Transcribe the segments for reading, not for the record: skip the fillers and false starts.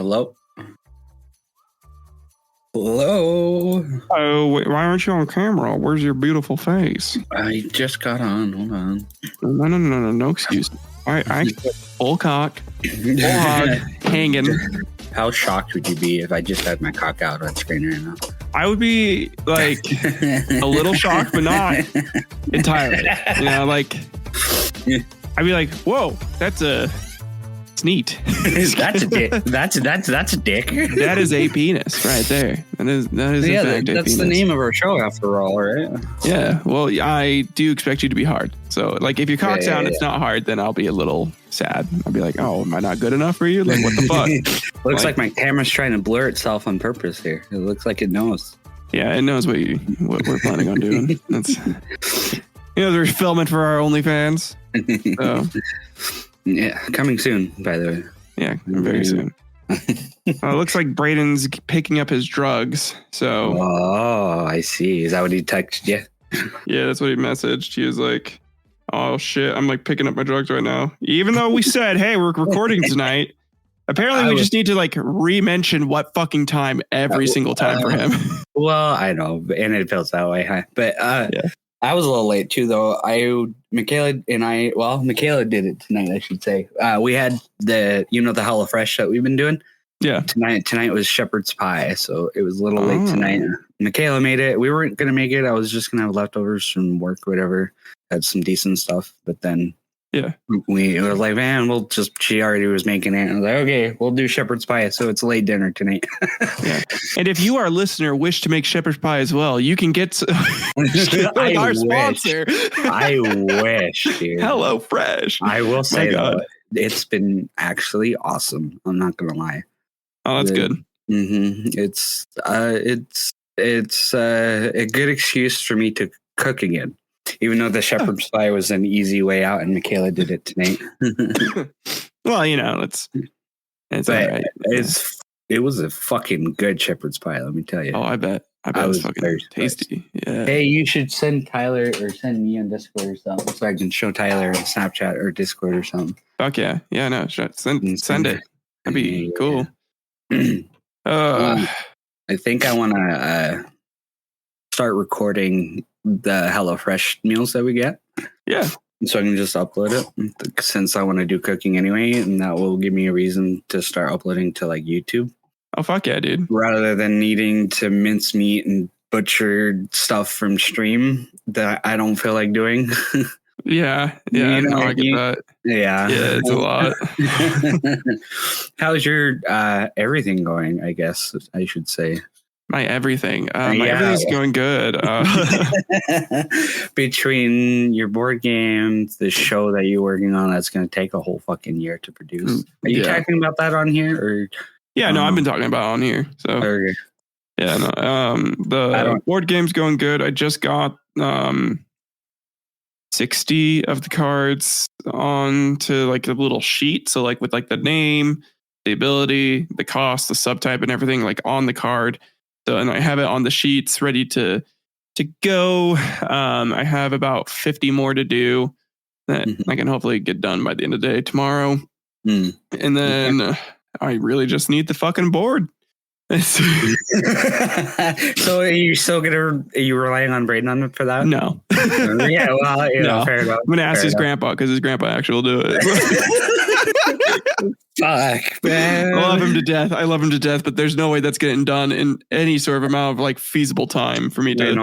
Hello? Hello? Oh, wait, why aren't you on camera? Where's your beautiful face? I just got on. Hold on. No excuse. I full cock, full hog, hanging. How shocked would you be if I just had my cock out on screen right now? I would be like a little shocked, but not entirely. You know, like I'd be like, "Whoa, it's neat." That's a dick. That's a dick. That is a penis right there. That is Yeah, in fact that's a the penis. name of our show after all, right? Yeah. Well, I do expect you to be hard. So, like, if your cock's out and it's not hard, then I'll be a little sad. I'll be like, "Oh, am I not good enough for you? Like, what the fuck?" Looks like my camera's trying to blur itself on purpose here. It looks like it knows. Yeah, it knows what we're planning on doing. That's we're filming for our OnlyFans. So. Yeah, coming soon, by the way. Yeah, very soon. It looks like Brayden's picking up his drugs. So. Oh, I see. Is that what he texted you? Yeah, that's what he messaged. He was like, "Oh shit, I'm like picking up my drugs right now." Even though we said, "Hey, we're recording tonight." Apparently, we just need to like re-mention what fucking time every single time for him. Well, I know, and it feels that way, huh? But yeah. I was a little late too, though. Michaela did it tonight, I should say. We had the HelloFresh that we've been doing. Yeah. Tonight was shepherd's pie, so it was a little late tonight. Michaela made it. We weren't gonna make it. I was just gonna have leftovers from work or whatever. Had some decent stuff, but then we were like, man, she already was making it. I was like, okay, we'll do shepherd's pie. So it's late dinner tonight. Yeah. And if you, our listener, wish to make shepherd's pie as well, you can get our sponsor. I wish, dude. Hello Fresh. I will say that it's been actually awesome. I'm not gonna lie. Oh, that's good. Mm-hmm. It's a good excuse for me to cook again. Even though the shepherd's pie was an easy way out, and Michaela did it tonight. Well, it's all right. It was a fucking good shepherd's pie. Let me tell you. Oh, I bet it was fucking tasty. Yeah. Hey, you should send Tyler or send me on Discord or something, so I can show Tyler on Snapchat or Discord or something. Fuck yeah, no, send it. That'd be cool. I think I want to start recording the HelloFresh meals that we get. Yeah. So I can just upload it since I want to do cooking anyway, and that will give me a reason to start uploading to like YouTube. Oh, fuck yeah, dude. Rather than needing to mince meat and butcher stuff from stream that I don't feel like doing. Yeah. I get that. Yeah. Yeah, it's a lot. How's your everything going, I guess I should say? My everything. Everything's going good. Between your board games, the show that you're working on, that's going to take a whole fucking year to produce. Are you talking about that on here? Or yeah, no, I've been talking about it on here. So okay. Yeah, no. The board game's going good. I just got 60 of the cards onto like a little sheet. So like with like the name, the ability, the cost, the subtype, and everything like on the card. So, and I have it on the sheets ready to go. I have about 50 more to do that I can hopefully get done by the end of the day tomorrow. And then I really just need the fucking board. So are you relying on Brayden for that? No. Yeah, well, no. Fair enough. I'm going to ask his grandpa because his grandpa actually will do it. Fuck, man. I love him to death, but there's no way that's getting done in any sort of amount of like feasible time for me to get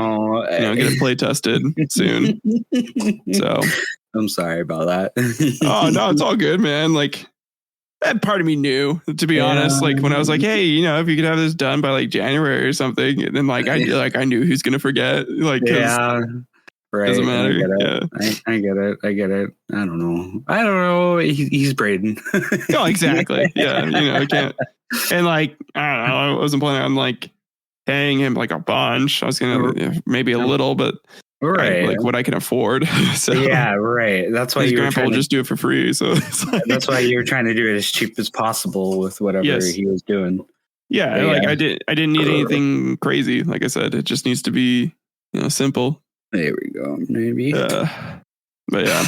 it play tested soon. So I'm sorry about that. Oh no, it's all good, man. Like that part of me knew, to be honest. Like when I was like, hey, if you could have this done by like January or something, and then like I knew who's gonna forget. Like right. Doesn't matter. I get it. I don't know. He's Brayden. Oh, exactly. Yeah. I can't. And like, I don't know. I wasn't planning on like paying him like a bunch. I was going to maybe a little, but like what I can afford. So yeah, right. That's why his grandpa will just do it for free. So that's why you were trying to do it as cheap as possible with whatever he was doing. Yeah. Like I didn't need anything crazy. Like I said, it just needs to be, simple. There we go. Maybe. But yeah.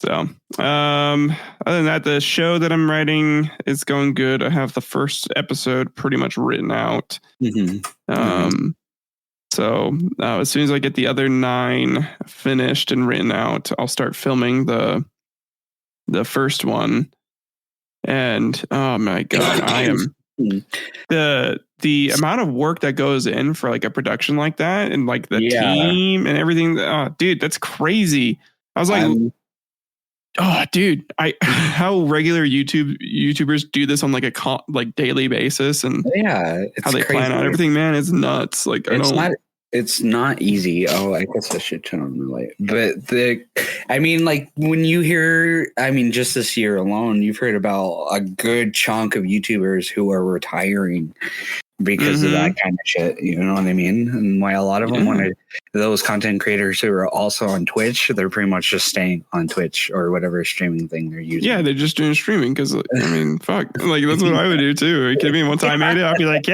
So, other than that, the show that I'm writing is going good. I have the first episode pretty much written out. So as soon as I get the other 9 finished and written out, I'll start filming the first one. And oh my God, I am the amount of work that goes in for like a production like that, and like the team and everything. Oh, dude, that's crazy. I was like, oh, dude, how regular YouTubers do this on like a daily basis, and how they plan out everything, man, is nuts. Like it's not easy. Oh, I guess I should turn on the light. But like when you hear, just this year alone, you've heard about a good chunk of YouTubers who are retiring because of that kind of shit. You know what I mean? And why a lot of them wanted those content creators who are also on Twitch, they're pretty much just staying on Twitch or whatever streaming thing they're using. Yeah, they're just doing streaming because, fuck. Like, that's what I would do too. Are you kidding me? One time I made it, I'd be like,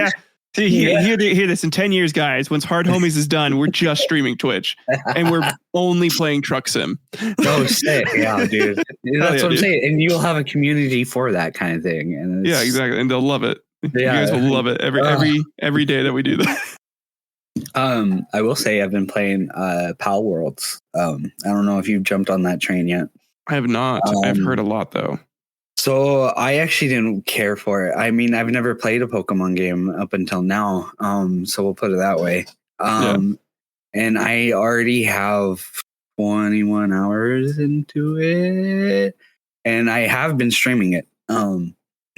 see, hear this in 10 years, guys. Once Hard Homies is done, we're just streaming Twitch. And we're only playing Truck Sim. Oh, sick. Yeah, dude. That's what I'm saying. And you'll have a community for that kind of thing. And exactly. And they'll love it. You guys will love it every day that we do that. I will say I've been playing Pal Worlds. I don't know if you've jumped on that train yet. I have not. I've heard a lot, though. So I actually didn't care for it. I've never played a Pokemon game up until now. So we'll put it that way. And I already have 21 hours into it, and I have been streaming it.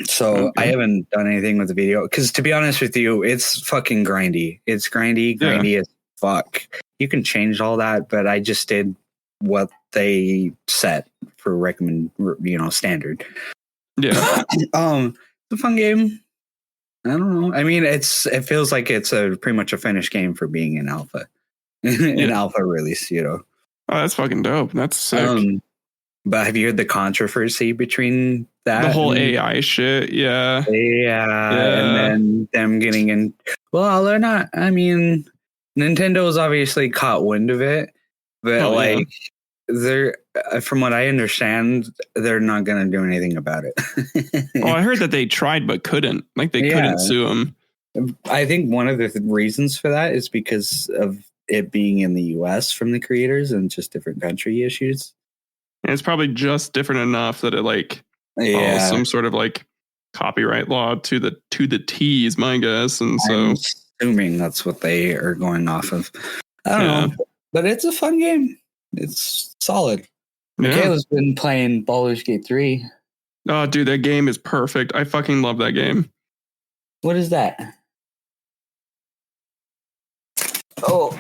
So I haven't done anything with the video because, to be honest with you, it's fucking grindy. It's grindy as fuck. You can change all that, but I just did what they set for standard. Yeah. It's a fun game. I don't know. It feels like it's pretty much a finished game for being in alpha, alpha release. Oh, that's fucking dope. That's sick. But have you heard the controversy between that? The whole AI shit, yeah. And then them getting in. Well, they're not. Nintendo's obviously caught wind of it, but they're, from what I understand, they're not going to do anything about it. I heard that they tried but couldn't. Like, they couldn't sue them. I think one of the reasons for that is because of it being in the U.S. from the creators and just different country issues. And it's probably just different enough that it follows some sort of copyright law to the T's, my guess. And so I'm assuming that's what they are going off of. I don't know, but it's a fun game. It's solid. Michaela's been playing Baldur's Gate 3. Oh, dude, that game is perfect. I fucking love that game. What is that? Oh,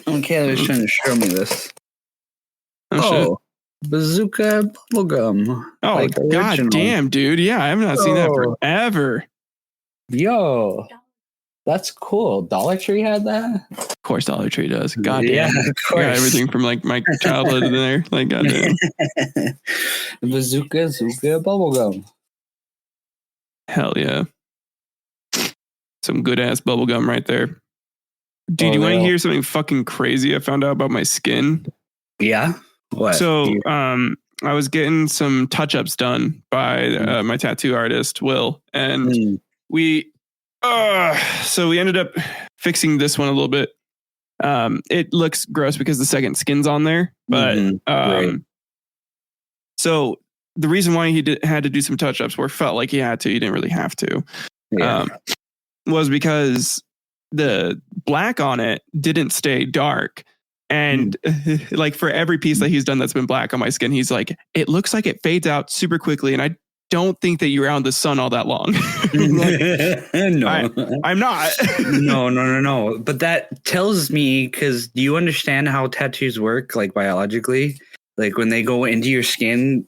Michaela's trying to show me this. Oh, Bazooka Bubblegum. Oh, god damn, dude. Yeah, I have not seen that forever. Yo, that's cool. Dollar Tree had that? Of course Dollar Tree does. God damn. Yeah, of course. Got everything from my childhood in there. God damn. Bazooka Bubblegum. Hell yeah. Some good ass bubblegum right there. Dude, you want to hear something fucking crazy I found out about my skin? Yeah. What? So, I was getting some touch-ups done by my tattoo artist, Will, and we ended up fixing this one a little bit. It looks gross because the second skin's on there, but so the reason why he had to do some touch-ups, or felt like he had to, he didn't really have to, was because the black on it didn't stay dark. And for every piece that he's done that's been black on my skin, he's like, it looks like it fades out super quickly. And I don't think that you're out in the sun all that long. No, I'm not. No. But that tells me, because do you understand how tattoos work, biologically? When they go into your skin,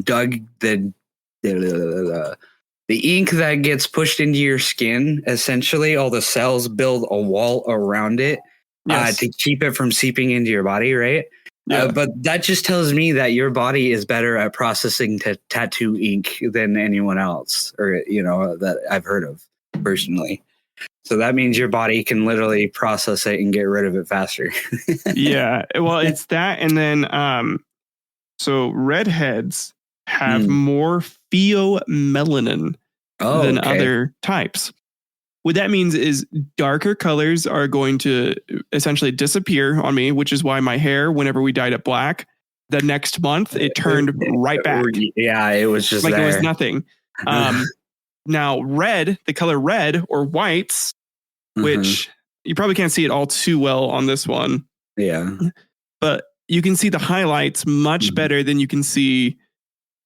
Doug, the ink that gets pushed into your skin, essentially all the cells build a wall around it. To keep it from seeping into your body, right? Yeah. But that just tells me that your body is better at processing tattoo ink than anyone else, or that I've heard of personally. So that means your body can literally process it and get rid of it faster. Yeah, well, it's that, and then So redheads have more pheomelanin than other types. What that means is darker colors are going to essentially disappear on me, which is why my hair, whenever we dyed it black, the next month it turned right back. Yeah, it was just like there. It was nothing. Now red, the color red or whites, which you probably can't see it all too well on this one. Yeah. But you can see the highlights much better than you can see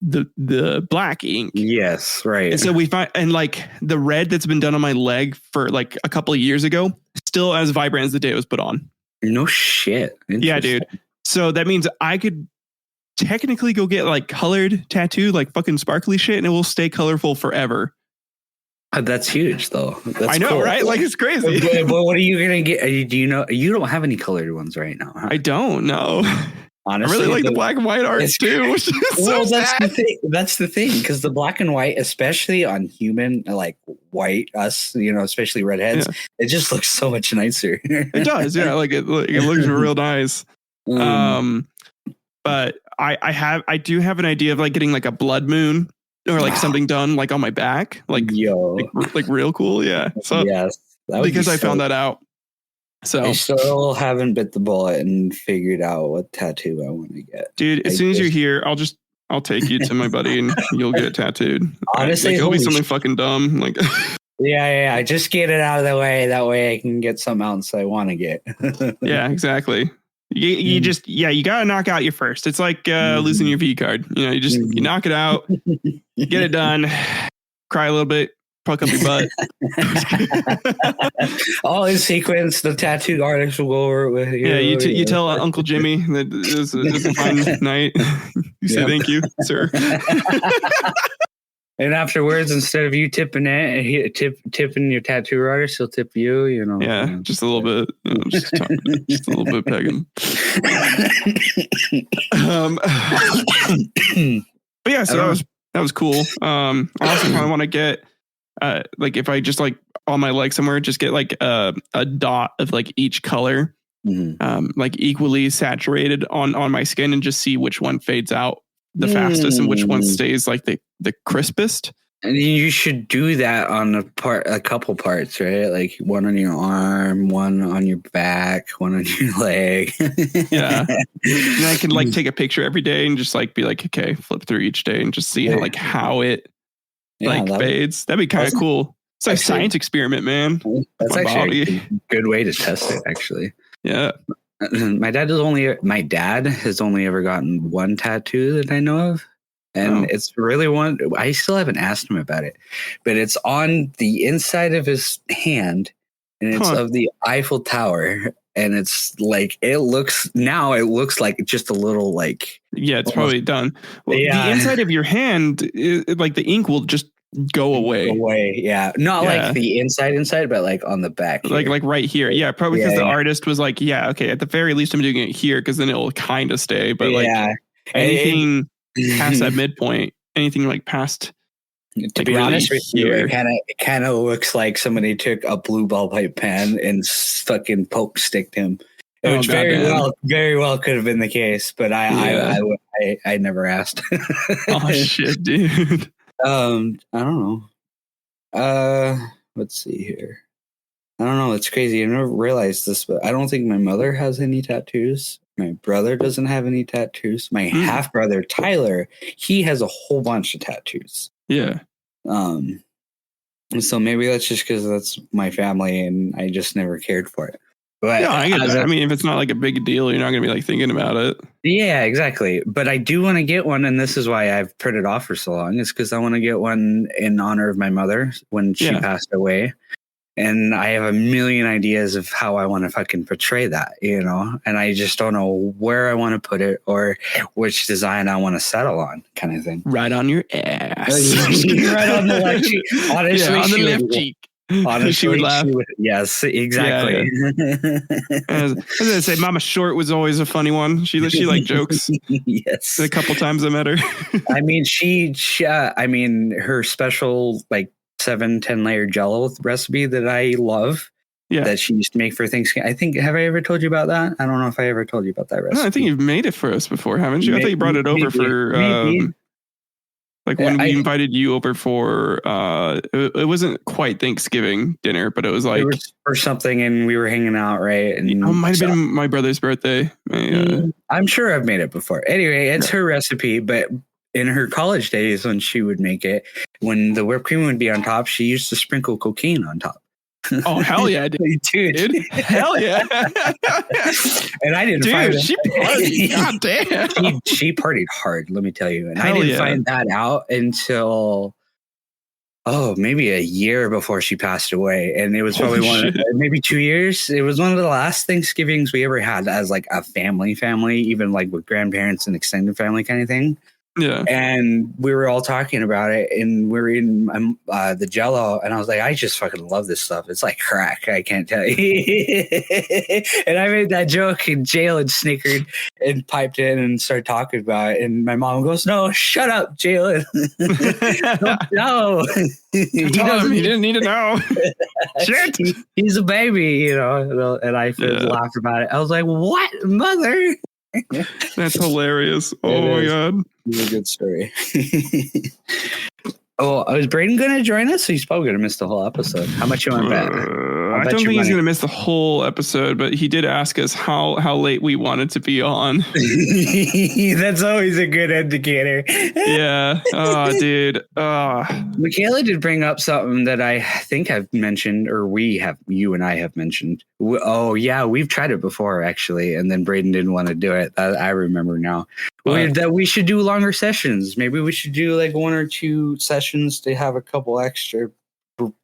the black ink. Yes, right. And so we find, and like the red that's been done on my leg for like a couple of years ago, still as vibrant as the day it was put on. No shit. Yeah, dude. So that means I could technically go get like colored tattoo, like fucking sparkly shit, and it will stay colorful forever. That's huge, though. That's I know, cool. right? Like, it's crazy. But what are you gonna get? Do you know? You don't have any colored ones right now, huh? I don't know. Honestly, I really like the black and white art too. Which is well, so that's sad. the thing. That's the thing, because the black and white, especially on human, like white us, especially redheads, it just looks so much nicer. It does, yeah. Like it looks real nice. But I do have an idea of like getting like a blood moon or like something done like on my back, like real cool, yeah. So yes, because I found that out. So I still haven't bit the bullet and figured out what tattoo I want to get. Dude, as soon as you're here, I'll take you to my buddy and you'll get tattooed. Honestly, it'll be something fucking dumb. Like yeah. Just get it out of the way. That way I can get something else I want to get. Yeah, exactly. You just, you got to knock out your first. It's like losing your V card. You knock it out, get it done, cry a little bit, puck up your butt. All in sequence, the tattoo artist will go over it with you. Yeah, you tell Uncle Jimmy that it was a fun night. You say thank you, sir. And afterwards, instead of you tipping tipping your tattoo artist, he'll tip you. Yeah, just a little bit. Just a little bit pegging. But yeah, so that was cool. I also kind of want to get like if I just like on my leg somewhere, just get like a dot of like each color, like equally saturated on my skin, and just see which one fades out the fastest and which one stays like the crispest. And you should do that on a couple parts, right? Like one on your arm, one on your back, one on your leg. Yeah. And I can like take a picture every day and just like be like, okay, flip through each day and just see how it fades. That'd be kind of cool. It's like a science experiment, man. That's actually a good way to test it, actually. Yeah. My dad has only ever gotten one tattoo that I know of. And it's really one. I still haven't asked him about it, but it's on the inside of his hand, and it's of the Eiffel Tower. And it's like it looks like just a little like. Yeah, it's probably done. Well, the inside of your hand, like the ink will just go away. Yeah, not like the inside, but like on the back, like right here. Yeah, probably because the artist was like, okay, at the very least, I'm doing it here because then it will kind of stay. But like anything past that midpoint, anything like past. To be honest with you, it kind of looks like somebody took a blue ballpoint pen and fucking poke sticked him. Which very well could have been the case, but I never asked. Oh shit, dude. I don't know. Let's see here. I don't know. It's crazy. I never realized this, but I don't think my mother has any tattoos. My brother doesn't have any tattoos. My half brother Tyler, he has a whole bunch of tattoos. Yeah. So maybe that's just because that's my family, and I just never cared for it. But I get that. I mean, if it's not like a big deal, you're not going to be like thinking about it. Yeah, exactly. But I do want to get one, and this is why I've put it off for so long. Is because I want to get one in honor of my mother when she passed away. And I have a million ideas of how I want to fucking portray that, and I just don't know where I want to put it or which design I want to settle on, kind of thing. Right on your ass. Right on the left cheek. Honestly, on the left cheek. Honestly, she would laugh. Yes, exactly. Yeah. As I say, Mama Short was always a funny one. She like jokes. Yes. A couple times I met her. I mean, she her special like 7-10 layer jello recipe that I love that she used to make for Thanksgiving. I think, have I ever told you about that? I don't know if I ever told you about that recipe. No, I think you've made it for us before, haven't you? I thought you brought it over for like when we invited you over for it wasn't quite Thanksgiving dinner, but it was like for something, and we were hanging out, right? And it might have been my brother's birthday. I'm sure I've made it before. Anyway, it's her recipe, but in her college days when she would make it, when the whipped cream would be on top, she used to sprinkle cocaine on top. Oh, hell yeah, dude. Hell yeah. And I didn't find she partied. God damn. She partied hard, let me tell you. And I didn't find that out until maybe a year before she passed away. And it was probably maybe 2 years. It was one of the last Thanksgivings we ever had as like a family, even like with grandparents and extended family kind of thing. Yeah. And we were all talking about it, and we're in the Jell-O, and I was like, I just fucking love this stuff. It's like crack. I can't tell you. And I made that joke, and Jalen snickered and piped in and started talking about it. And my mom goes, no, shut up, Jalen. No. He didn't need to know. Shit. He's a baby, you know. And I laughed about it. I was like, what, mother? That's hilarious. Oh my god. It's a good story. Is Brayden going to join us? He's probably going to miss the whole episode. How much you want to bet? I don't think he's going to miss the whole episode, but he did ask us how late we wanted to be on. That's always a good indicator. Yeah. Oh, dude. Michaela did bring up something that I think I've mentioned, or you and I have mentioned. We've tried it before, actually, and then Brayden didn't want to do it. I remember now. That we should do longer sessions. Maybe we should do like 1 or 2 sessions to have a couple extra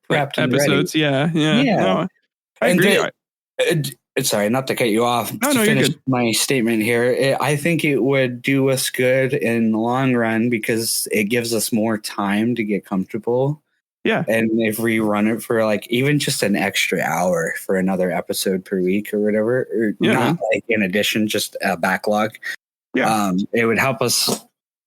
prepped episodes. Yeah. No, I agree. Sorry, not to cut you off. To finish my statement here, I think it would do us good in the long run because it gives us more time to get comfortable. Yeah. And if we run it for like even just an extra hour for another episode per week or whatever, or not like in addition, just a backlog. Yeah. It would help us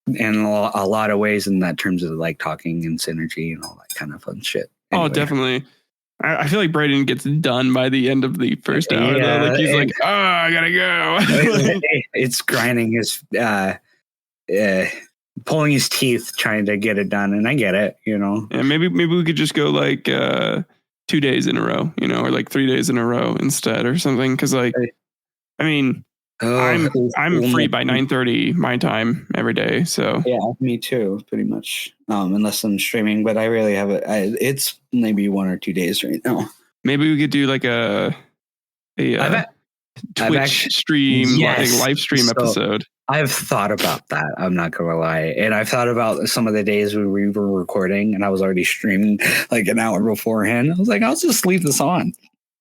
in a lot of ways in that terms of like talking and synergy and all that kind of fun shit. Anyway. Oh, definitely. I feel like Brayden gets done by the end of the first hour. Though. Like he's like, I gotta go. It's grinding his, pulling his teeth, trying to get it done, and I get it, you know. And maybe we could just go like 2 days in a row, you know, or like 3 days in a row instead, or something. Because like, I mean. I'm free by 9:30 my time every day. So yeah, me too, pretty much. Unless I'm streaming, but I really have it. It's maybe 1 or 2 days right now. Maybe we could do like a Twitch stream, like live stream episode. I've thought about that. I'm not gonna lie, and I've thought about some of the days when we were recording, and I was already streaming like an hour beforehand. I was like, I'll just leave this on.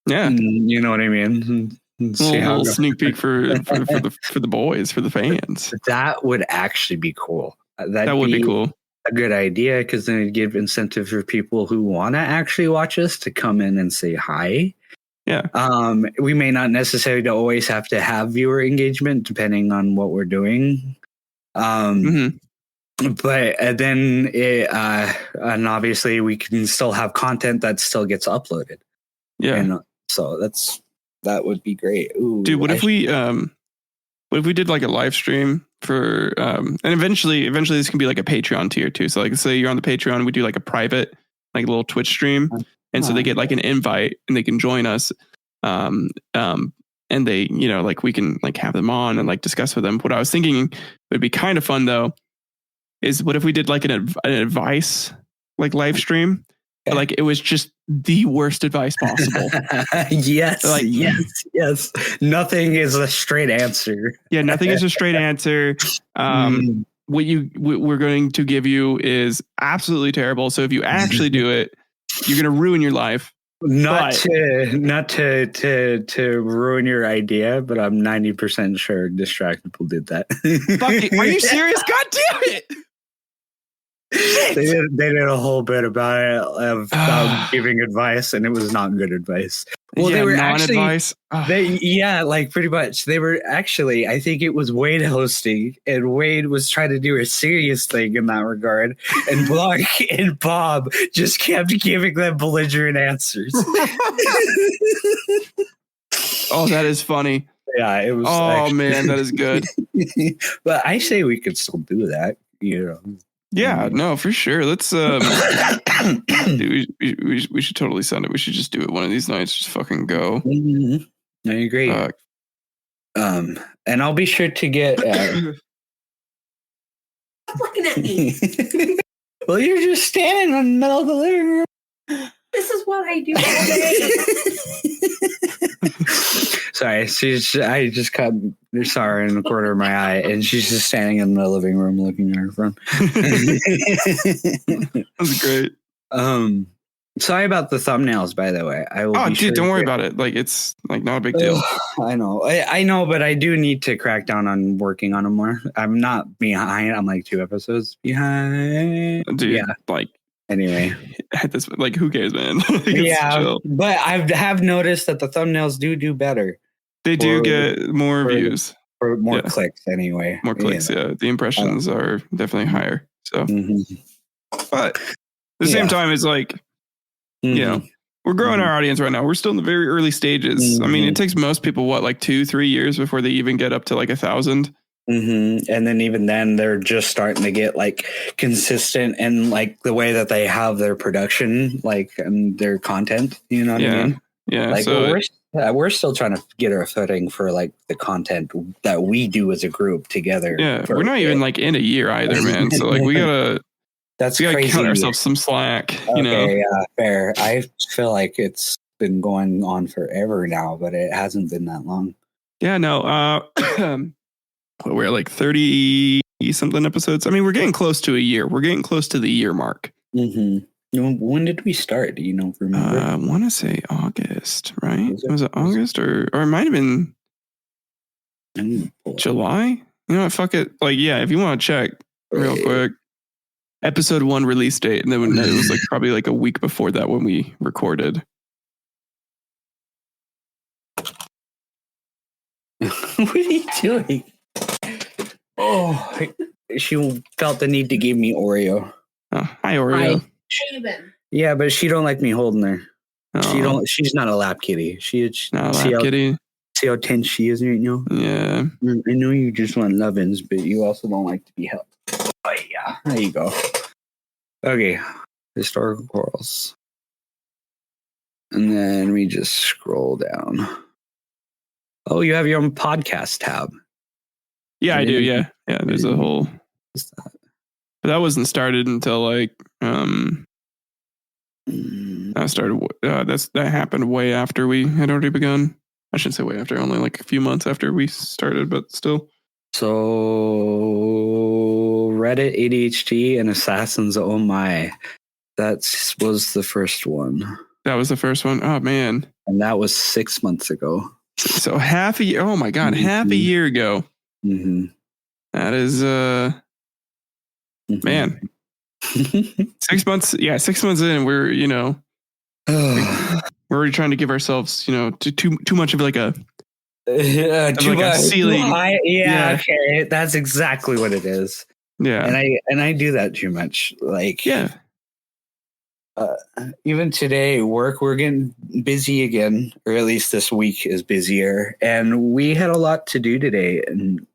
Yeah, and you know what I mean. See a little sneak peek for the boys, for the fans. That would actually be cool. That would be cool. A good idea, because then it'd give incentive for people who want to actually watch us to come in and say hi. Yeah. We may not necessarily always have to have viewer engagement depending on what we're doing. But then and obviously we can still have content that still gets uploaded. Yeah. And so that would be great. Ooh, dude, what if we did like a live stream for and eventually this can be like a Patreon tier too. So like say you're on the Patreon, we do like a private like little Twitch stream, and so they get like an invite and they can join us. And they, you know, like we can like have them on and like discuss with them. What I was thinking would be kind of fun though is what if we did like an advice like live stream? But like it was just the worst advice possible. Yes. Nothing is a straight answer. Yeah, nothing is a straight answer. What we're going to give you is absolutely terrible. So if you actually do it, you're going to ruin your life. Not to ruin your idea, but I'm 90% sure Distract People did that. Fuck it. Are you serious? God damn it! They did a whole bit about it about giving advice, and it was not good advice. Well, they were non-advice. Like pretty much. They were actually, I think it was Wade hosting, and Wade was trying to do a serious thing in that regard, and Block and Bob just kept giving them belligerent answers. Oh, that is funny. Yeah, it was. Oh man, that is good. But I say we could still do that. Yeah, no, for sure. Let's dude, we should totally send it. We should just do it one of these nights. Just fucking go. I agree. And I'll be sure to get. Looking at me. Well, you're just standing in the middle of the living room. This is what I do all day. Sorry, I just cut Sarah in the corner of my eye, and she's just standing in the living room looking at her phone. That's great. Sorry about the thumbnails, by the way. Dude, don't worry about it. Like, it's like not a big deal. I know, but I do need to crack down on working on them more. I'm not behind. I'm like 2 episodes behind. Dude, yeah, like. Anyway, like, who cares, man? Yeah, but I have noticed that the thumbnails do better. They do get more views. Or more clicks, anyway. More clicks, yeah. The impressions are definitely higher. So, but at the same time, it's like, you know, we're growing our audience right now. We're still in the very early stages. I mean, it takes most people, like 2-3 years before they even get up to like 1,000. And then even then they're just starting to get like consistent and like the way that they have their production, like, and their content, you know what I mean? Yeah. Like, so we're still trying to get our footing for like the content that we do as a group together. Yeah. We're not even like in a year either, man. So like we gotta cut ourselves some slack, you know? Yeah, fair. I feel like it's been going on forever now, but it hasn't been that long. Yeah, no. We're at like 30 something episodes. I mean, we're getting close to a year. We're getting close to the year mark. When did we start? Do you know? Remember? I want to say August, right? Was it August or it might have been July? You know what? Fuck it. Like, yeah, if you want to check real quick, episode 1 release date. And then it was like probably like a week before that when we recorded. What are you doing? Oh, she felt the need to give me Oreo. Oh, hi, Oreo. Hi. Yeah, but she don't like me holding her. Oh. She's not a lap kitty. She's not a lap kitty. See how tense she is right now? Yeah. I know you just want lovin's, but you also don't like to be held. Oh, yeah. There you go. Okay. Historical corals. And then we just scroll down. Oh, you have your own podcast tab. Yeah, I do. Yeah. Yeah. There's a whole. But that wasn't started until like that happened way after we had already begun. I shouldn't say way after, only like a few months after we started, but still. So Reddit, ADHD, and Assassins. Oh my, that was the first one. That was the first one. Oh man, and that was 6 months ago. So half a year. Oh my god, half a year ago. That is man. 6 months. Yeah, 6 months in, we're we're already trying to give ourselves too much of like a a ceiling. Yeah, okay, that's exactly what it is. Yeah, and I do that too much. Like even today, we're getting busy again, or at least this week is busier, and we had a lot to do today, and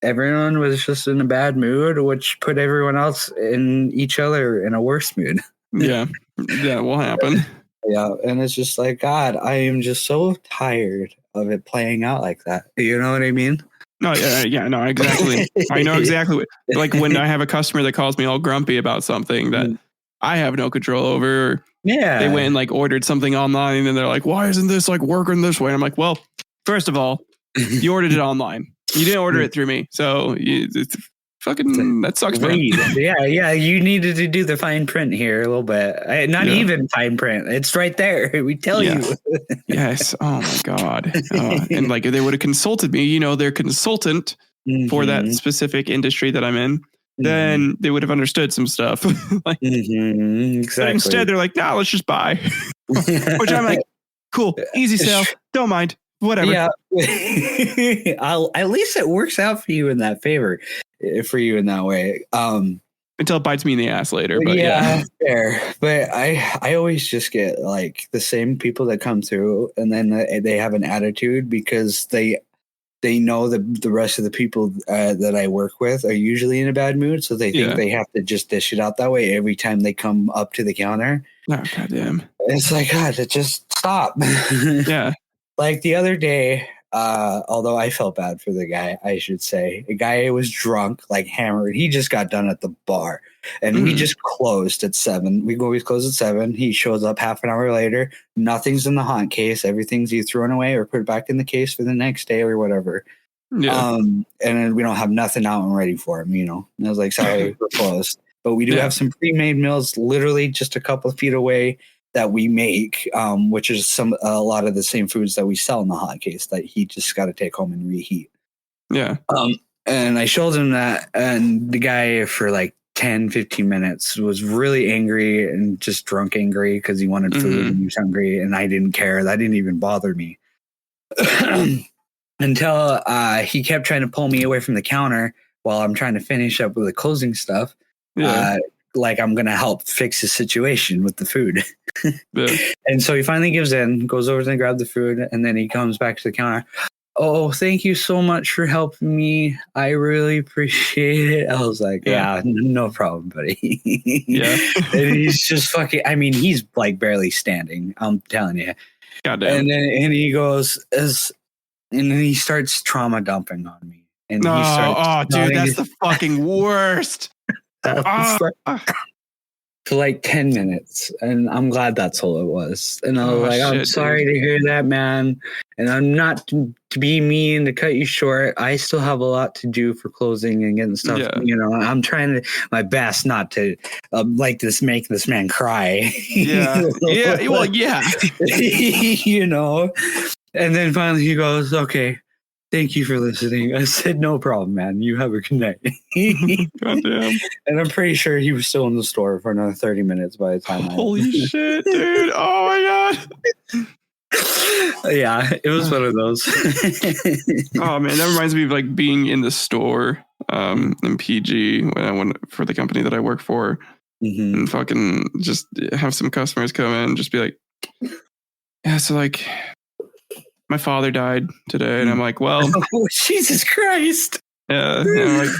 everyone was just in a bad mood, which put everyone else in each other in a worse mood. Yeah, that will happen. Yeah, and it's just like, God, I am just so tired of it playing out like that. You know what I mean? No, no, exactly. I know exactly what, like when I have a customer that calls me all grumpy about something that I have no control over. Yeah. They went and like ordered something online and they're like, why isn't this like working this way? And I'm like, well, first of all, you ordered it online. You didn't order it through me. So it's fucking, that sucks, man. Yeah. You needed to do the fine print here a little bit. Not even fine print. It's right there. We tell you. Yes. Oh my God. And like they would have consulted me, their consultant for that specific industry that I'm in then they would have understood some stuff. Exactly. But instead, they're like, "Nah, let's just buy." Which I'm like, "Cool, easy sale, don't mind, whatever." Yeah, at least it works out for you in that favor, for you in that way. Until it bites me in the ass later. But fair. But I always just get like the same people that come through, and then they have an attitude because they know that the rest of the people that I work with are usually in a bad mood, so they think they have to just dish it out that way every time they come up to the counter. Oh, goddamn. It's like, God, just stop. Yeah. Like the other day, although I felt bad for the guy, I should say, the guy was drunk, like hammered. He just got done at the bar, and we just closed at 7. We always close at 7. He shows up half an hour later. Nothing's in the haunt case. Everything's either thrown away or put back in the case for the next day or whatever. Yeah. And then we don't have nothing out and ready for him, And I was like, sorry, we're closed. But we do have some pre-made meals literally just a couple of feet away that we make, which is a lot of the same foods that we sell in the hot case that he just got to take home and reheat. Yeah. And I showed him that, and the guy for like 10, 15 minutes was really angry and just drunk angry because he wanted food and he was hungry, and I didn't care. That didn't even bother me. Until he kept trying to pull me away from the counter while I'm trying to finish up with the closing stuff. Like I'm going to help fix the situation with the food. And so he finally gives in, goes over and grab the food, and then he comes back to the counter. Oh, thank you so much for helping me. I really appreciate it. I was like, yeah, no problem, buddy. And he's just fucking, I mean, he's like barely standing. I'm telling you. Goddamn. And he goes, and then he starts trauma dumping on me. And he starts dude, that's the fucking worst. For like 10 minutes, and I'm glad that's all it was. And I was I'm sorry to hear that, man. And I'm not to be mean to cut you short. I still have a lot to do for closing and getting stuff. I'm trying my best not to make this man cry. Well, And then finally he goes, okay, thank you for listening. I said, no problem, man. You have a good night. Goddamn. And I'm pretty sure he was still in the store for another 30 minutes by the time. Holy shit, dude. Oh my God. Yeah, it was one of those. Oh man, that reminds me of like being in the store in PG when I went for the company that I work for, and fucking just have some customers come in and just be like, yeah, so like my father died today, and I'm like, well, oh, Jesus Christ. Yeah, and I'm like,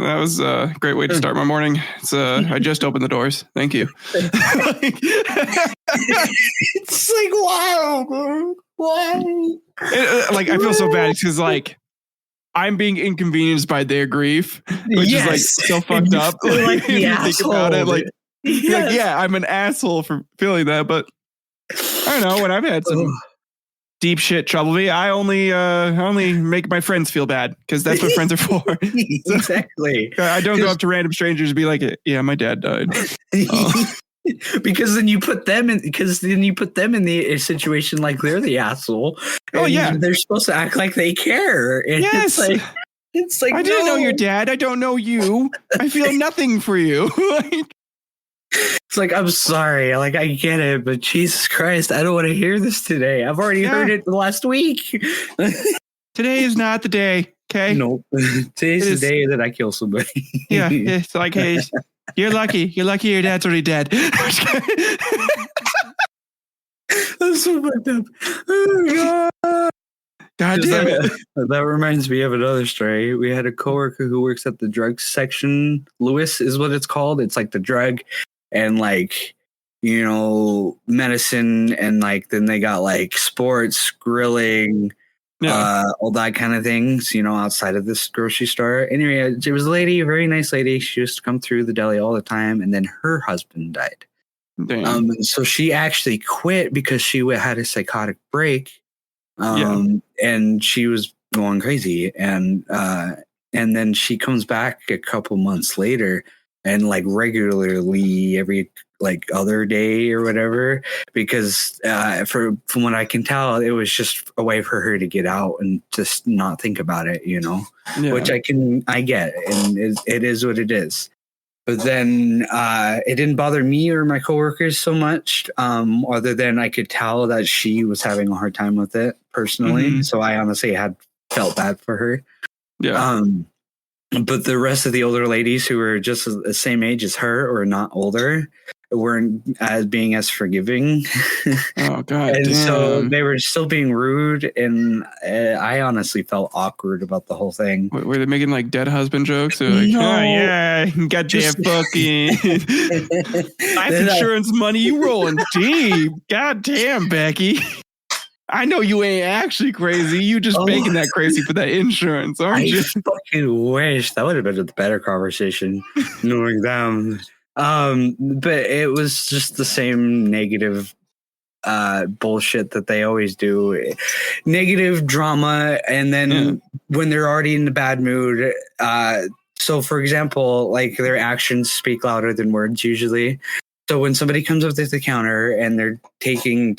that was a great way to start my morning. It's I just opened the doors. Thank you. It's like, wow, bro. Why? Like, I feel so bad because like I'm being inconvenienced by their grief, which is like so fucked up. Like the think about it, like, I'm an asshole for feeling that, but I don't know. When I've had some deep shit trouble me, I only make my friends feel bad because that's what friends are for. Exactly. I don't go up to random strangers and be like, yeah, my dad died. Because then you put them in the situation like they're the asshole. Oh yeah, they're supposed to act like they care. And yes, it's like I didn't know your dad. I don't know you. I feel nothing for you. It's like, I'm sorry. Like, I get it, but Jesus Christ, I don't want to hear this today. I've already heard it the last week. Today is not the day. Okay. Nope. Today's the day that I kill somebody. Yeah. It's like, hey, you're lucky. You're lucky your dad's already dead. That's so fucked up. Oh, God damn it. That reminds me of another story. We had a coworker who works at the drug section. Lewis is what it's called. It's like the drug and like, medicine, and like then they got like sports, grilling, all that kind of things, outside of this grocery store. Anyway, it was a lady, a very nice lady. She used to come through the deli all the time, and then her husband died. So she actually quit because she had a psychotic break. And she was going crazy, and then she comes back a couple months later and like regularly every like other day or whatever, because from what I can tell, it was just a way for her to get out and just not think about it, you know, which I get, and it is what it is. But then it didn't bother me or my coworkers so much, other than I could tell that she was having a hard time with it personally. So I honestly felt bad for her. Yeah. But the rest of the older ladies who were just the same age as her or not older weren't being as forgiving. Oh God! And damn. So they were still being rude, and I honestly felt awkward about the whole thing. Were they making like dead husband jokes? Or like, no, oh, yeah, goddamn fucking life insurance money, you rolling deep. God damn, Becky. I know you ain't actually crazy. You just making that crazy for that insurance, aren't you? I fucking wish that would have been a better conversation, knowing them. But it was just the same negative bullshit that they always do. Negative drama, and then when they're already in the bad mood. So, for example, like their actions speak louder than words usually. So when somebody comes up to the counter and they're taking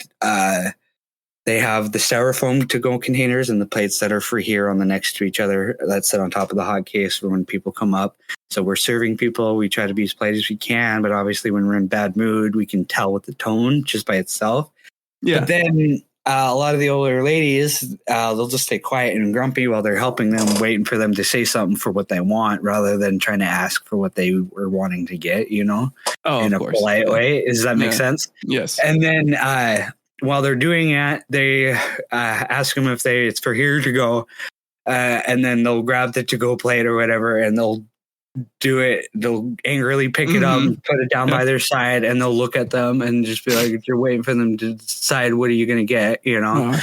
they have the styrofoam to-go containers and the plates that are for here on the next to each other that's set on top of the hot case for when people come up. So we're serving people. We try to be as polite as we can, but obviously when we're in bad mood, we can tell with the tone just by itself. Yeah. But then a lot of the older ladies, they'll just stay quiet and grumpy while they're helping them, waiting for them to say something for what they want rather than trying to ask for what they were wanting to get, you know, in a polite way. Does that make sense? Yes. And then, while they're doing that, they ask them if it's for here to go, and then they'll grab the to-go plate or whatever, and they'll do it. They'll angrily pick it up and put it down by their side, and they'll look at them and just be like, "You're waiting for them to decide what are you going to get?" You know,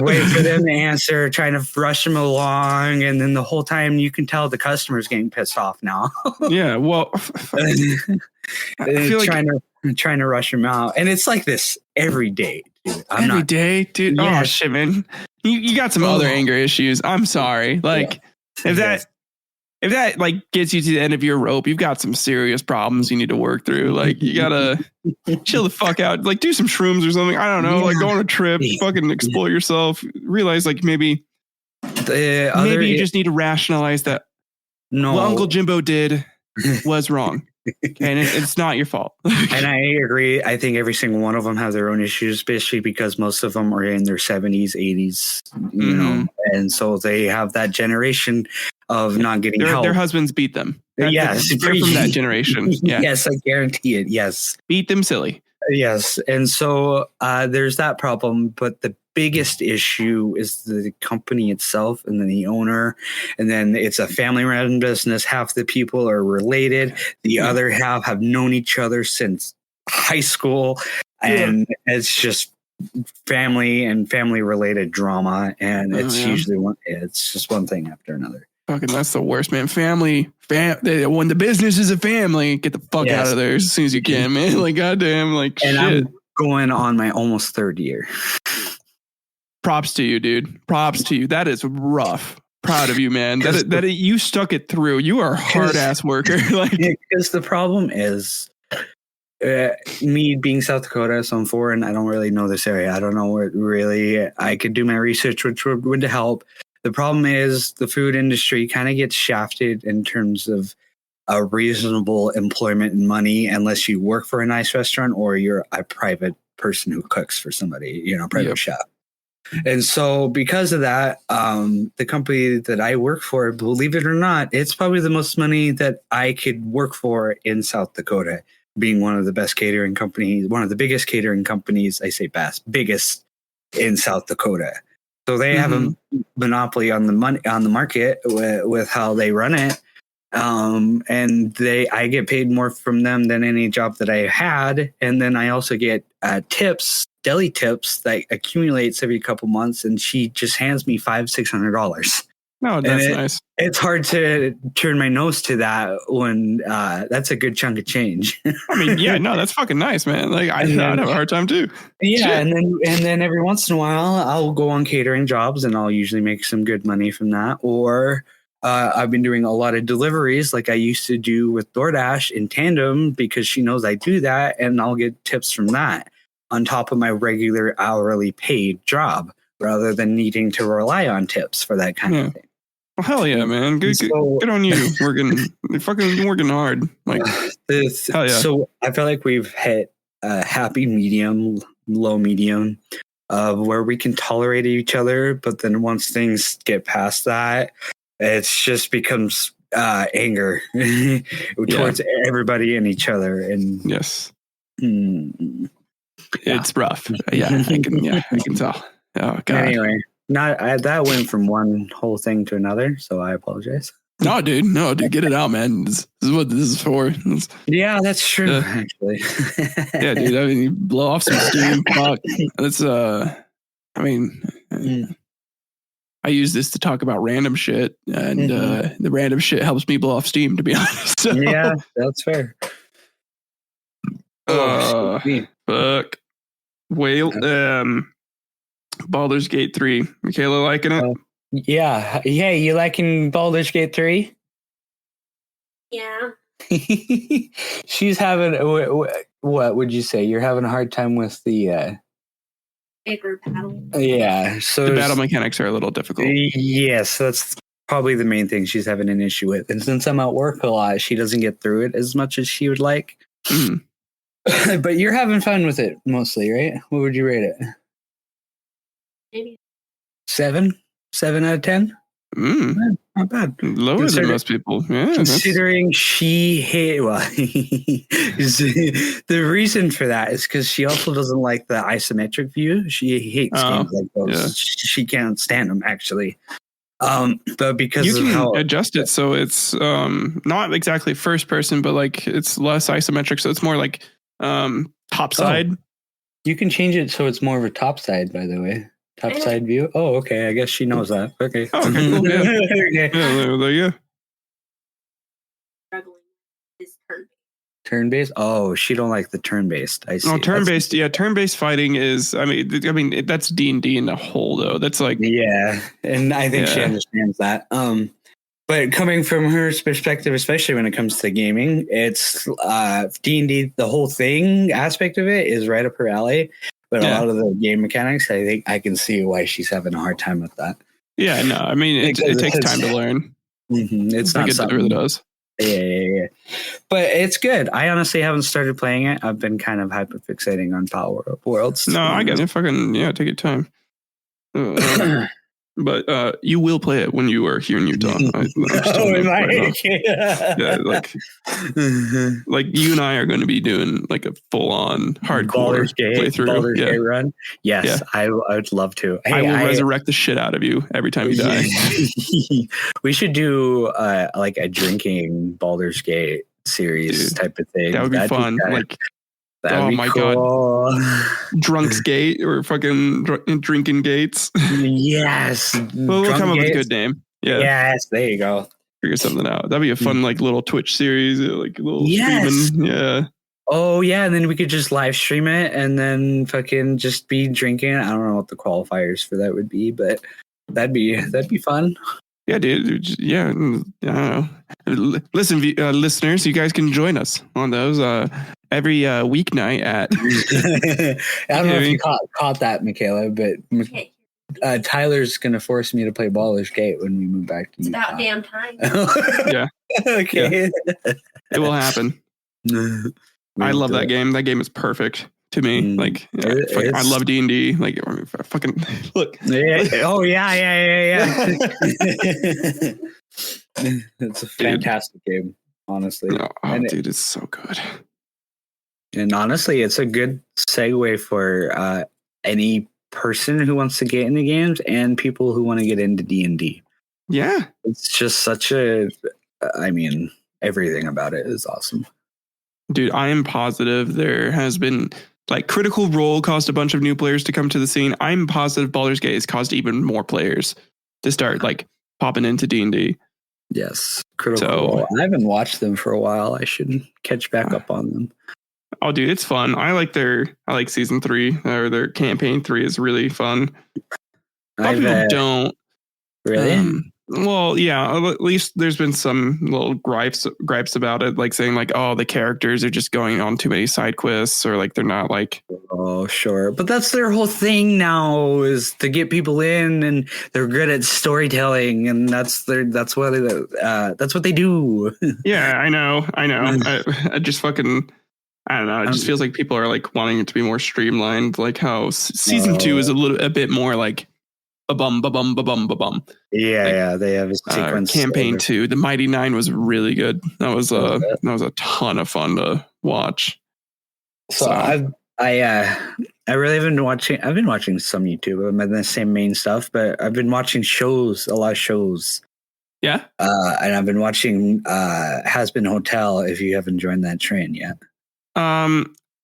wait for them to answer, trying to rush them along, and then the whole time you can tell the customer's getting pissed off now. Yeah, well, I feel trying to rush them out, and it's like this every day. Dude. Every day, dude. Yes. Oh shit, man! You got some other anger issues. I'm sorry. Like if that like gets you to the end of your rope, you've got some serious problems you need to work through. Like you gotta chill the fuck out. Like do some shrooms or something. I don't know. Like go on a trip, fucking explore yourself. Realize like maybe you just need to rationalize that what Uncle Jimbo did was wrong. And it's not your fault. And I agree. I think every single one of them have their own issues, especially because most of them are in their 70s, 80s, you know, and so they have that generation of not getting help. Their husbands beat them. Yes. They're from that generation. Yeah. Yes, I guarantee it. Yes. Beat them silly. Yes. And so there's that problem. But the biggest issue is the company itself and then the owner. And then it's a family-run business. Half the people are related. The other half have known each other since high school. And it's just family and family-related drama. And it's usually it's just one thing after another. Fucking, that's the worst, man. Family. When the business is a family, get the fuck out of there as soon as you can, man. Like, goddamn, like, and shit. I'm going on my almost third year. Props to you, dude. Props to you. That is rough. Proud of you, man. That you stuck it through. You are a hard ass worker. Like, because the problem is me being South Dakota, so I'm foreign. I don't really know this area. I don't know what really. I could do my research, which would help. The problem is the food industry kind of gets shafted in terms of a reasonable employment and money, unless you work for a nice restaurant or you're a private person who cooks for somebody, you know, private chef. And so because of that, the company that I work for, believe it or not, it's probably the most money that I could work for in South Dakota, being one of the best catering companies, one of the biggest catering companies. I say biggest in South Dakota. So they have a monopoly on the money on the market with how they run it. And I get paid more from them than any job that I had. And then I also get tips, deli tips that accumulates every couple months. And she just hands me $500-$600. No, that's nice. It's hard to turn my nose to that when that's a good chunk of change. I mean, yeah, no, that's fucking nice, man. Like I'd have a hard time too. Yeah, shit. and then every once in a while I'll go on catering jobs and I'll usually make some good money from that. Or I've been doing a lot of deliveries like I used to do with DoorDash in tandem because she knows I do that, and I'll get tips from that on top of my regular hourly paid job rather than needing to rely on tips for that kind of thing. Well, hell yeah, man. Good on you. You're fucking working hard. Like, hell yeah. So I feel like we've hit a happy medium, low medium of where we can tolerate each other. But then once things get past that, it's just becomes anger towards everybody and each other. And yes, it's rough. Yeah, I can tell. Oh God. Anyway, that went from one whole thing to another, so I apologize. No, dude, get it out, man. This is what this is for. Yeah, that's true. Actually, yeah, dude. I mean, you blow off some steam. Fuck. That's I mean, I use this to talk about random shit, and the random shit helps me blow off steam. To be honest. So. Yeah, that's fair. Fuck. Well, Baldur's Gate 3. Michaela liking it? Yeah. You liking Baldur's Gate 3? Yeah. She's having, what would you say? You're having a hard time with the... Bigger battle. Yeah. So the battle mechanics are a little difficult. Yes, that's probably the main thing she's having an issue with. And since I'm at work a lot, she doesn't get through it as much as she would like. Mm. But you're having fun with it mostly, right? What would you rate it? Maybe 7 out of 10. Not bad. Lower than most people. Yeah, considering she hate. Well, the reason for that is because she also doesn't like the isometric view. She hates games like those. Yeah. She can't stand them actually. But because you can adjust it so it's not exactly first person, but like it's less isometric, so it's more like top side. You can change it so it's more of a top side. By the way. Top side view. Oh, okay. I guess she knows that. Okay. Oh, okay. Cool. Yeah. Okay. Yeah, there you go. Struggling is turn-based. Oh, she don't like the turn-based. I see. Oh, turn-based. Yeah, turn-based fighting is. I mean, that's D&D in a whole though. That's like. Yeah, and I think she understands that. But coming from her perspective, especially when it comes to gaming, it's D&D. The whole thing aspect of it is right up her alley. But a lot of the game mechanics, I think I can see why she's having a hard time with that. Yeah, no, I mean, it takes time to learn. It's not something. It really does. Yeah. But it's good. I honestly haven't started playing it. I've been kind of hyperfixating on Power of Worlds. No, I get it. Fucking, take your time. But you will play it when you are here in Utah. Like you and I are going to be doing like a full-on hardcore playthrough. Baldur's Gate run. Yes, I would love to. Hey, I will resurrect the shit out of you every time you die. We should do like a drinking Baldur's Gate series type of thing. That would be fun. Oh my god! Drunk's Gate or fucking drinking gates. Yes, we'll come up with a good name. Yeah. Yes, there you go. Figure something out. That'd be a fun like little Twitch series, like a little streaming. Yeah. Oh yeah, and then we could just live stream it and then fucking just be drinking. I don't know what the qualifiers for that would be, but that'd be fun. Yeah, dude. Yeah, I don't know. Listen, listeners, you guys can join us on those every weeknight at. I don't know if you caught that, Michaela, but Tyler's going to force me to play Baldur's Gate when we move back to Utah. It's about damn time. Yeah. Okay. Yeah. It will happen. I love that game. That game is perfect to me. Like, I love D&D. Like, fucking look. Yeah. Oh yeah. It's a fantastic game, honestly. Dude, it's so good. And honestly, it's a good segue for any person who wants to get into games and people who want to get into D&D. Yeah. It's just everything about it is awesome. Dude, I am positive there has been like Critical Role caused a bunch of new players to come to the scene. I'm positive Baldur's Gate has caused even more players to start like popping into D&D. Yes. Critical Role. I haven't watched them for a while. I should catch back up on them. Oh, dude, it's fun. I like season 3 or their campaign 3 is really fun. A lot of people don't. Really? Well, yeah, at least there's been some little gripes about it, like saying like, oh, the characters are just going on too many side quests, or like they're not like. Oh, sure, but that's their whole thing now, is to get people in, and they're good at storytelling, and that's what they do. Yeah, I know. I just fucking. I don't know. It just feels like people are like wanting it to be more streamlined, like how season 2 is a bit more like ba-bum. Yeah, they have a sequence. Campaign 2, the Mighty Nine was really good. That was a ton of fun to watch. So I really have been watching. I've been watching some YouTube. I'm in the same main stuff, but I've been watching a lot of shows. Yeah. And I've been watching Has Been Hotel. If you haven't joined that train yet.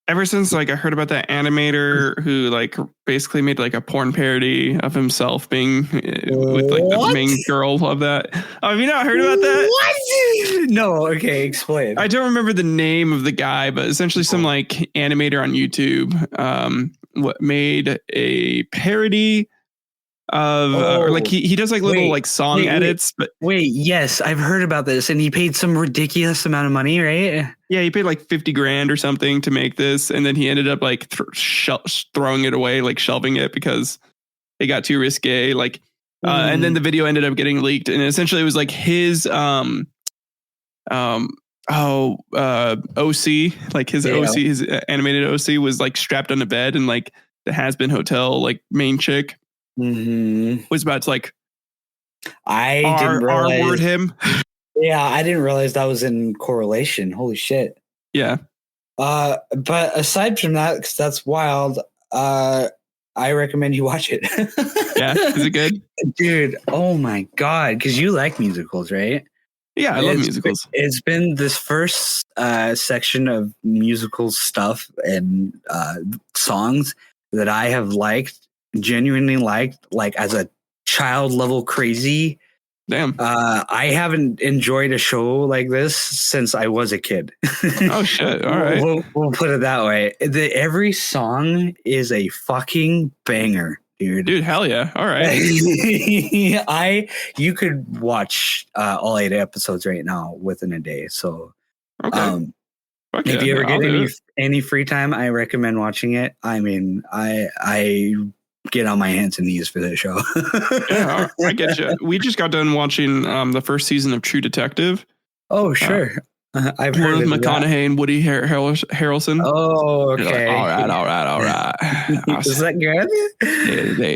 Ever since like I heard about that animator who like basically made like a porn parody of himself being with like the main girl of that. Oh, have you not heard about that? What? No. Okay, explain. I don't remember the name of the guy, but essentially some like animator on YouTube what made a parody of or like he does like little like song edits. But yes, I've heard about this, and he paid some ridiculous amount of money, right? Yeah, he paid like $50,000 or something to make this, and then he ended up like throwing it away, like shelving it because it got too risque. Like, and then the video ended up getting leaked, and essentially it was like his OC, like his OC, his animated OC was like strapped on a bed, and like the Has Been Hotel like main chick was about to like R-word him. Yeah, I didn't realize that was in correlation. Holy shit. Yeah. But aside from that, because that's wild, I recommend you watch it. Yeah, is it good? Dude, oh my God, because you like musicals, right? Yeah, I love musicals. It's been this first section of musical stuff and songs that I have genuinely liked, like as a child level crazy. Damn. I haven't enjoyed a show like this since I was a kid. Oh shit! All right, we'll put it that way. Every song is a fucking banger, dude. Dude, hell yeah! All right. You could watch all 8 episodes right now within a day. So, okay. If you ever get any free time, I recommend watching it. I mean, I get on my hands and knees for this show. Yeah, I get you. We just got done watching the first season of True Detective. Oh, sure. I've heard of McConaughey and Woody Harrelson. Oh, okay. Like, all right. Is that good?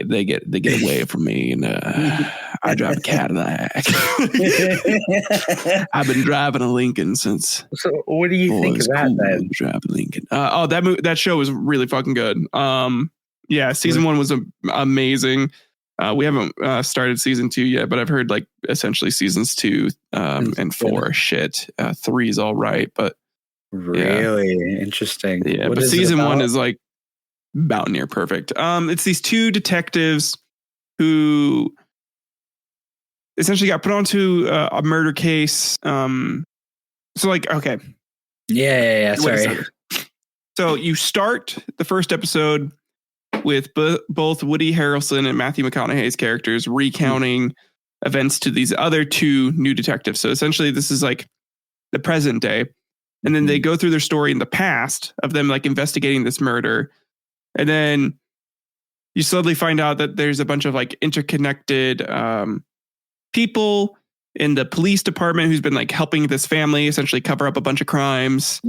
They get away from me, and I drive a Cadillac. I've been driving a Lincoln since. So, what do you think of that then? Driving Lincoln. That show was really fucking good. Yeah, season 1 was amazing. We haven't started season 2 yet, but I've heard like essentially seasons 2 and 4 are shit. 3 is all right, but really interesting. Yeah, but season 1 is like about near perfect. It's these 2 detectives who essentially got put onto a murder case. So like, okay, yeah. Sorry. So you start the first episode with both Woody Harrelson and Matthew McConaughey's characters recounting events to these other 2 new detectives. So essentially this is like the present day. And then they go through their story in the past of them like investigating this murder. And then you slowly find out that there's a bunch of like interconnected people in the police department who's been like helping this family essentially cover up a bunch of crimes.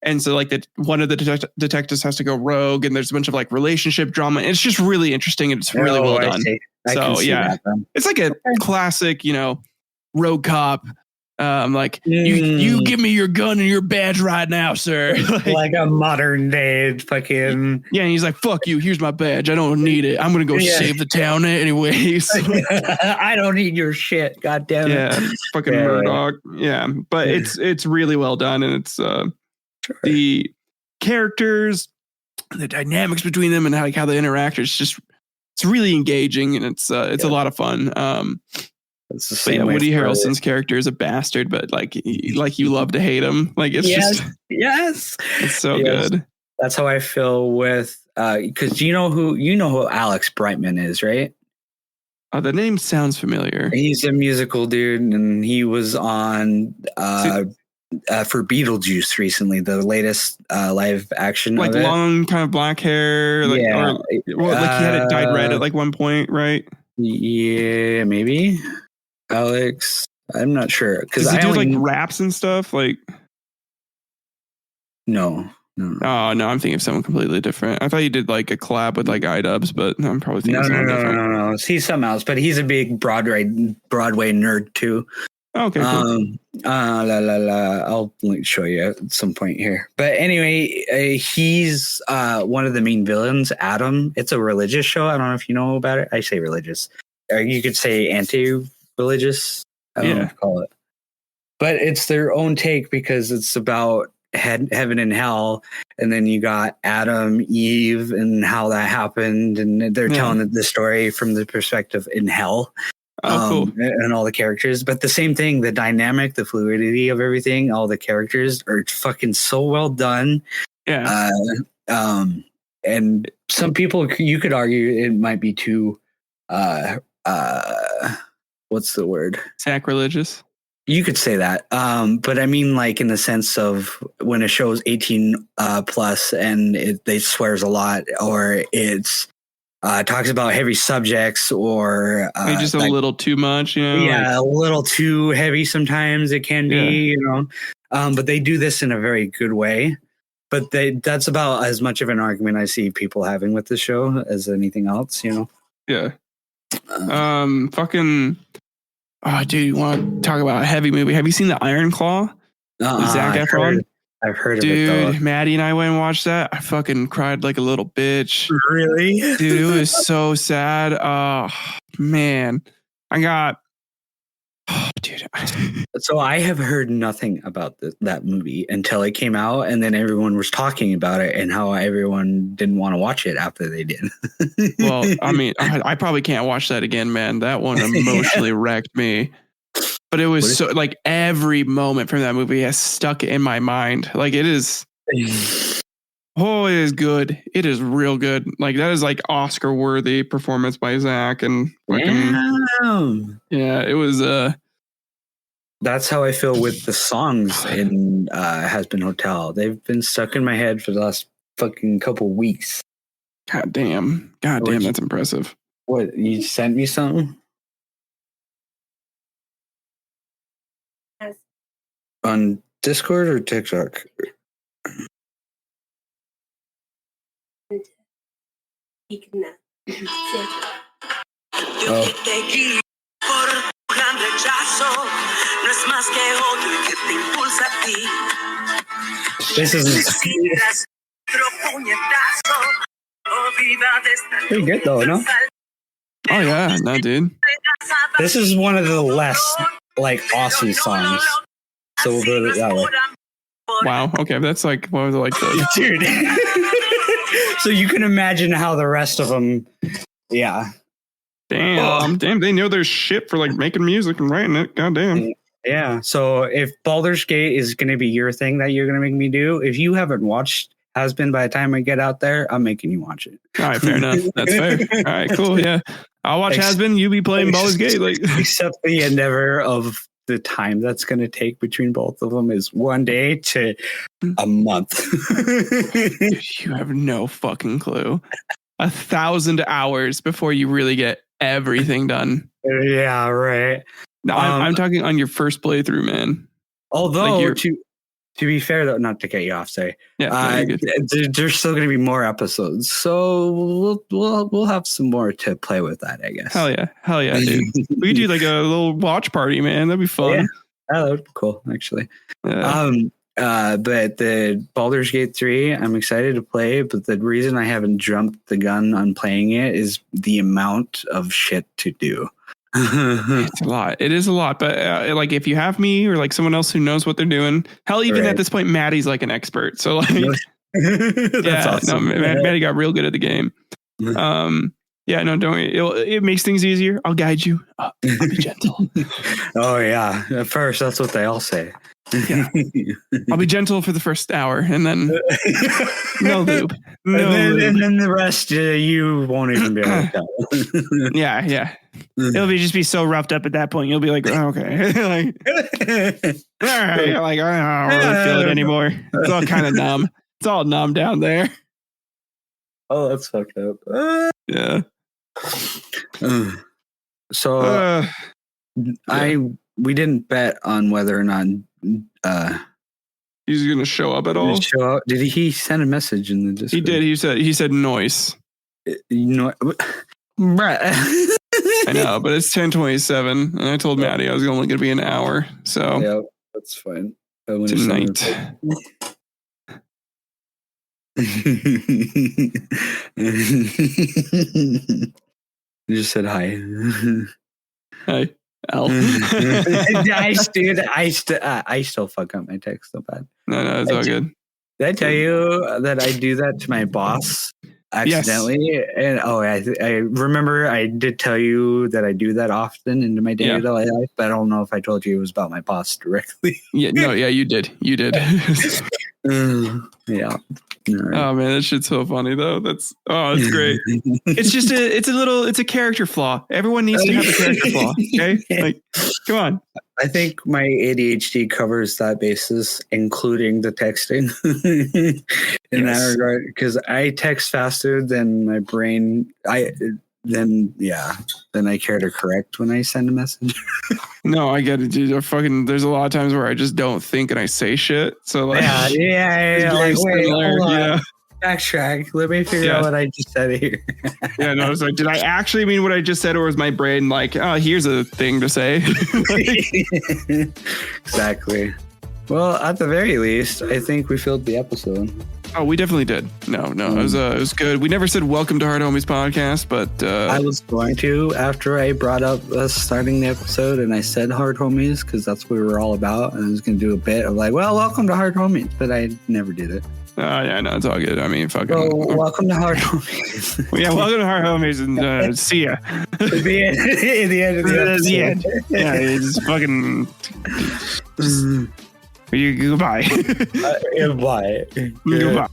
And so like one of the detectives has to go rogue, and there's a bunch of like relationship drama. It's just really interesting, and it's really well done. So yeah, it's like a classic, rogue cop. Like you give me your gun and your badge right now, sir. like a modern day fucking. Yeah, and he's like, "Fuck you. Here's my badge. I don't need it. I'm gonna go save the town anyways. I don't need your shit. God damn it. Yeah, fucking Murdoch. Yeah, but it's really well done, and it's the characters, the dynamics between them, and how they interact. It's really engaging, and it's a lot of fun. It's the same Woody Harrelson's character is a bastard, but like you love to hate him. Like it's it's so good. That's how I feel with because you know who Alex Brightman is, right? The name sounds familiar. He's a musical dude, and he was on for Beetlejuice recently, the latest live action, like of it. long kind of black hair, like, yeah, like he had it dyed red at like one point, right? Yeah, maybe. Alex, I'm not sure because I do like raps and stuff. Like, no. Oh no, I'm thinking of someone completely different. I thought you did like a collab with like iDubbbz, but I'm probably thinking someone different. No. He's something else, but he's a big Broadway nerd too. Okay, cool. I'll show you at some point here. But anyway, he's one of the main villains, Adam. It's a religious show. I don't know if you know about it. I say religious. Or you could say anti-religious. I don't know what to call it. But it's their own take because it's about heaven and hell, and then you got Adam, Eve, and how that happened, and they're telling the story from the perspective in hell. Cool. And all the characters, but the same thing, the dynamic, the fluidity of everything, all the characters are fucking so well done. And some people, you could argue it might be too what's the word, sacrilegious. You could say that. But I mean, like, in the sense of when a show is 18 plus and they swears a lot, or it's talks about heavy subjects, or just a little too much, you know? Yeah, a little too heavy sometimes it can be, you know. But they do this in a very good way. But that's about as much of an argument I see people having with the show as anything else, you know? Yeah. Oh, dude, you want to talk about a heavy movie? Have you seen The Iron Claw? With Zac Efron? I've heard of it, though. Dude, Maddie and I went and watched that. I fucking cried like a little bitch. Really? Dude, it was so sad. Oh, man. Dude. So I have heard nothing about that movie until it came out, and then everyone was talking about it and how everyone didn't want to watch it after they did. Well, I mean, I probably can't watch that again, man. That one emotionally wrecked me. But it was so, like, every moment from that movie has stuck in my mind. Like, it is. Oh, it is good. It is real good. Like, that is like Oscar worthy performance by Zach, and fucking, it was. That's how I feel with the songs in Has Been Hotel. They've been stuck in my head for the last fucking couple weeks. God damn, that's impressive. What, you sent me something? Yes. On Discord or TikTok? This is pretty good though, no? Oh yeah, no, dude. This is one of the less like awesome songs. So we'll put it that way. Wow. Okay, that's like what was it like, dude? So you can imagine how the rest of them, yeah. Damn, they know their shit for like making music and writing it. God damn. Yeah. So if Baldur's Gate is going to be your thing that you're going to make me do, if you haven't watched Has Been by the time I get out there, I'm making you watch it. All right, fair enough. That's fair. All right, cool. Yeah, I'll watch Has Been. You be playing Baldur's Gate, like except the endeavor of the time that's going to take between both of them is 1 day to a month. Dude, you have no fucking clue. 1,000 hours before you really get everything done. Yeah, right. No, I'm talking on your first playthrough, man. Although like to be fair, though, not to get you off, say, there's still going to be more episodes, so we'll have some more to play with that, I guess. Hell yeah, dude. We could do like a little watch party, man. That'd be fun. Yeah, that would be cool, actually. Yeah. But the Baldur's Gate 3, I'm excited to play, but the reason I haven't jumped the gun on playing it is the amount of shit to do. It's a lot. It is a lot, but like if you have me or like someone else who knows what they're doing, hell, even at this point, Maddie's like an expert. So like, that's awesome. No, Maddie got real good at the game. Yeah, no, don't worry. It makes things easier. I'll guide you. I'll be gentle. Oh yeah, at first that's what they all say. Yeah, I'll be gentle for the first hour, and then no lube, and then the rest you won't even be able to tell. Yeah. It'll just be so roughed up at that point. You'll be like, oh, okay. Like, all right. You're like, I don't really feel it anymore. It's all kind of numb. It's all numb down there. Oh, that's fucked up. Yeah. So we didn't bet on whether or not he's gonna show up at all. Show up. Did he send a message in the Discord? He did. He said noise. Bruh. I know, but it's 10:27, and I told Maddie I was only gonna be an hour. So yeah, that's fine. Tonight. You just said hi. Hi, Al. Dude, I still fuck up my text so bad. No, it's all good. Did I tell you that I do that to my boss accidentally? Yes. And I remember I did tell you that I do that often in my day-to-day life, but I don't know if I told you it was about my boss directly. You did. You did. Yeah. Right. Oh man, that shit's so funny though. It's great. It's a character flaw. Everyone needs to have a character flaw. Okay, like, come on. I think my ADHD covers that basis, including the texting in that regard, because I text faster than my brain. Then I care to correct when I send a message. No, I get it, dude. There's a lot of times where I just don't think and I say shit. So like, yeah. Like, wait, hold on. Backtrack. Let me figure out what I just said here. Yeah, no, it's like, did I actually mean what I just said, or was my brain like, oh, here's a thing to say? Exactly. Well, at the very least, I think we filled the episode. Oh, we definitely did. No, it was good. We never said welcome to Hard Homies podcast, but I was going to after I brought up us starting the episode, and I said Hard Homies because that's what we were all about, and I was going to do a bit of like, well, welcome to Hard Homies, but I never did it. Yeah, no, it's all good. I mean, fucking. So, welcome to Hard Homies. Yeah, welcome to Hard Homies, and see ya. At the end of the episode. Yeah, it's fucking. Goodbye. Goodbye. Goodbye.